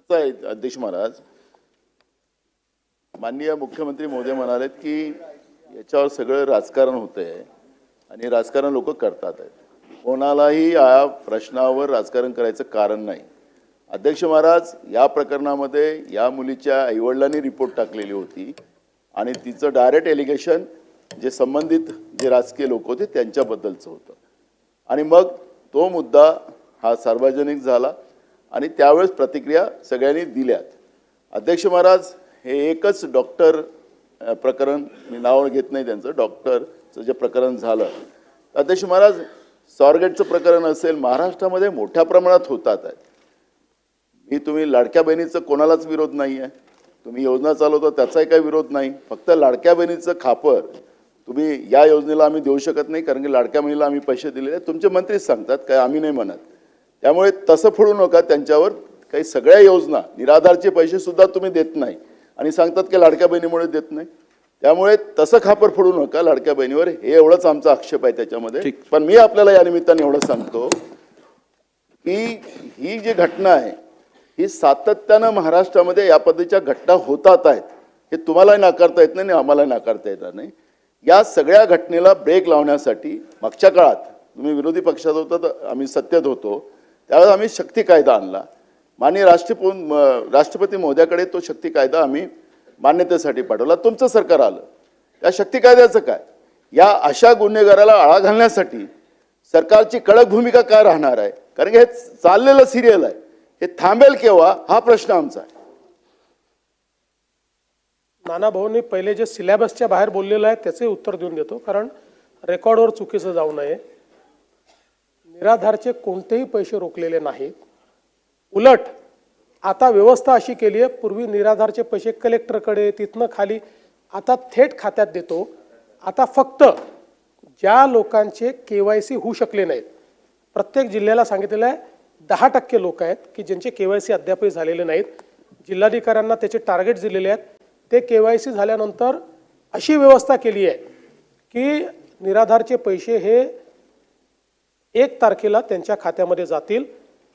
आहे अध्यक्ष महाराज, माननीय मुख्यमंत्री महोदय म्हणालेत की याच्यावर सगळं राजकारण होतंय आणि राजकारण लोक करतात आहेत. कोणालाही या प्रश्नावर राजकारण करायचं कारण नाही. अध्यक्ष महाराज, या प्रकरणामध्ये या मुलीच्या आईवडिलांनी रिपोर्ट टाकलेली होती आणि तिचं डायरेक्ट एलिगेशन जे संबंधित जे राजकीय लोक होते त्यांच्याबद्दलचं होतं आणि मग तो मुद्दा हा सार्वजनिक झाला आणि त्यावेळेस प्रतिक्रिया सगळ्यांनी दिल्यात. अध्यक्ष महाराज, हे एकच डॉक्टर प्रकरण, मी नाव घेत नाही त्यांचं, डॉक्टरचं जे प्रकरण झालं, अध्यक्ष महाराज स्वारगेटचं प्रकरण असेल, महाराष्ट्रामध्ये मोठ्या प्रमाणात होतात आहेत. तुम्ही लाडक्या बहिणीचं कोणालाच विरोध नाही आहे, तुम्ही योजना चालवता त्याचाही काही विरोध नाही. फक्त लाडक्या बहिणीचं खापर तुम्ही या योजनेला आम्ही देऊ शकत नाही कारण की लाडक्या बहिणीला आम्ही पैसे दिलेले आहेत, तुमचे मंत्रीच सांगतात, काय आम्ही नाही म्हणत. त्यामुळे तसं फोडू नका त्यांच्यावर. काही सगळ्या योजना, निराधारचे पैसे सुद्धा तुम्ही देत नाही आणि सांगतात की लाडक्या बहिणीमुळे देत नाही. त्यामुळे तसं खापर फोडू नका लाडक्या बहिणीवर, हे एवढंच आमचा आक्षेप आहे त्याच्यामध्ये. पण मी आपल्याला या निमित्ताने एवढं सांगतो की ही जी घटना आहे ही सातत्यानं महाराष्ट्रामध्ये या पद्धतीच्या घटना होतात आहेत. हे तुम्हालाही नाकारता येत नाही आणि आम्हालाही नाकारता येणार नाही. या सगळ्या घटनेला ब्रेक लावण्यासाठी मागच्या काळात तुम्ही विरोधी पक्षात होता तर आम्ही सत्तेत होतो, त्यावेळेस आम्ही शक्ती कायदा आणला. माननीय राष्ट्रपती महोदयाकडे तो शक्ती कायदा आम्ही मान्यतेसाठी पाठवला. तुमचं सरकार आलं. या शक्ती कायद्याचं काय? या अशा गुन्हेगाराला आळा घालण्यासाठी सरकारची कडक भूमिका काय राहणार आहे? कारण की हे चाललेलं सिरियल आहे, हे थांबेल केव्हा हा प्रश्न आमचा आहे. नाना भाऊंनी पहिले जे सिलेबसच्या बाहेर बोललेलं आहे त्याचे उत्तर देऊन देतो, कारण रेकॉर्डवर चुकीचं जाऊ नये. निराधारचे कोणतेही पैसे रोखलेले नाहीत. उलट आता व्यवस्था अशी केली आहे, पूर्वी निराधारचे पैसे कलेक्टरकडे, तिथनं खाली, आता थेट खात्यात देतो. आता फक्त ज्या लोकांचे KYC होऊ शकले नाहीत, प्रत्येक जिल्ह्याला सांगितलेलं आहे 10% लोक आहेत की ज्यांचे KYC अद्यापही झालेले नाहीत. जिल्हाधिकाऱ्यांना त्याचे टार्गेट दिलेले आहेत. ते KYC झाल्यानंतर अशी व्यवस्था केली आहे की निराधारचे पैसे हे 1 तारखेला त्यांच्या खात्यामध्ये जातील.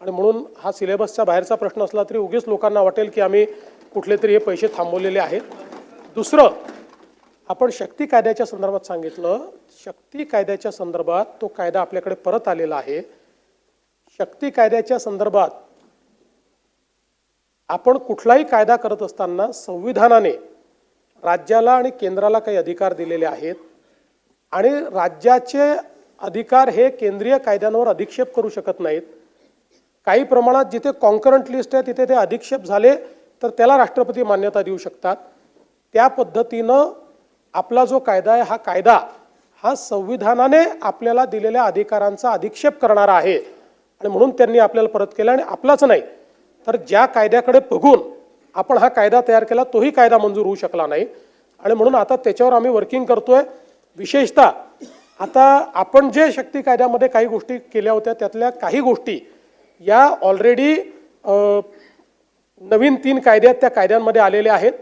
आणि म्हणून हा सिलेबसच्या बाहेरचा प्रश्न असला तरी उगीच लोकांना वाटेल की आम्ही कुठले तरी हे पैसे थांबवलेले आहेत. दुसरं, आपण शक्ती कायद्याच्या संदर्भात सांगितलं. शक्ती कायद्याच्या संदर्भात तो कायदा आपल्याकडे परत आलेला आहे. शक्ती कायद्याच्या संदर्भात आपण कुठलाही कायदा करत असताना संविधानाने राज्याला आणि केंद्राला काही अधिकार दिलेले आहेत आणि राज्याचे अधिकार हे केंद्रीय कायद्यांवर अधिक्षेप करू शकत नाहीत. काही प्रमाणात जिथे कॉन्करंट लिस्ट आहे तिथे ते अधिक्षेप झाले तर त्याला राष्ट्रपती मान्यता देऊ शकतात. त्या पद्धतीनं आपला जो कायदा आहे हा कायदा हा संविधानाने आपल्याला दिलेल्या अधिकारांचा अधिक्षेप करणारा आहे आणि म्हणून त्यांनी आपल्याला परत केला. आणि आपलाच नाही तर ज्या कायद्याकडे बघून आपण हा कायदा तयार केला तोही कायदा मंजूर होऊ शकला नाही आणि म्हणून आता त्याच्यावर आम्ही वर्किंग करतोय. विशेषतः आता आपण जे शक्ती कायद्यामध्ये काही गोष्टी केल्या होत्या त्यातल्या काही गोष्टी या ऑलरेडी नवीन 3 कायदे आहेत त्या कायद्यांमध्ये आलेल्या आहेत.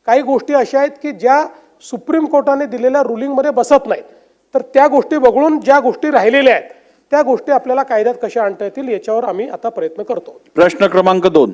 काही गोष्टी अशा आहेत की ज्या सुप्रीम कोर्टाने दिलेल्या रुलिंगमध्ये बसत नाहीत, तर त्या गोष्टी वगळून ज्या गोष्टी राहिलेल्या आहेत त्या गोष्टी आपल्याला कायद्यात कशा आणता येतील याच्यावर आम्ही आता प्रयत्न करतो. प्रश्न क्रमांक 2.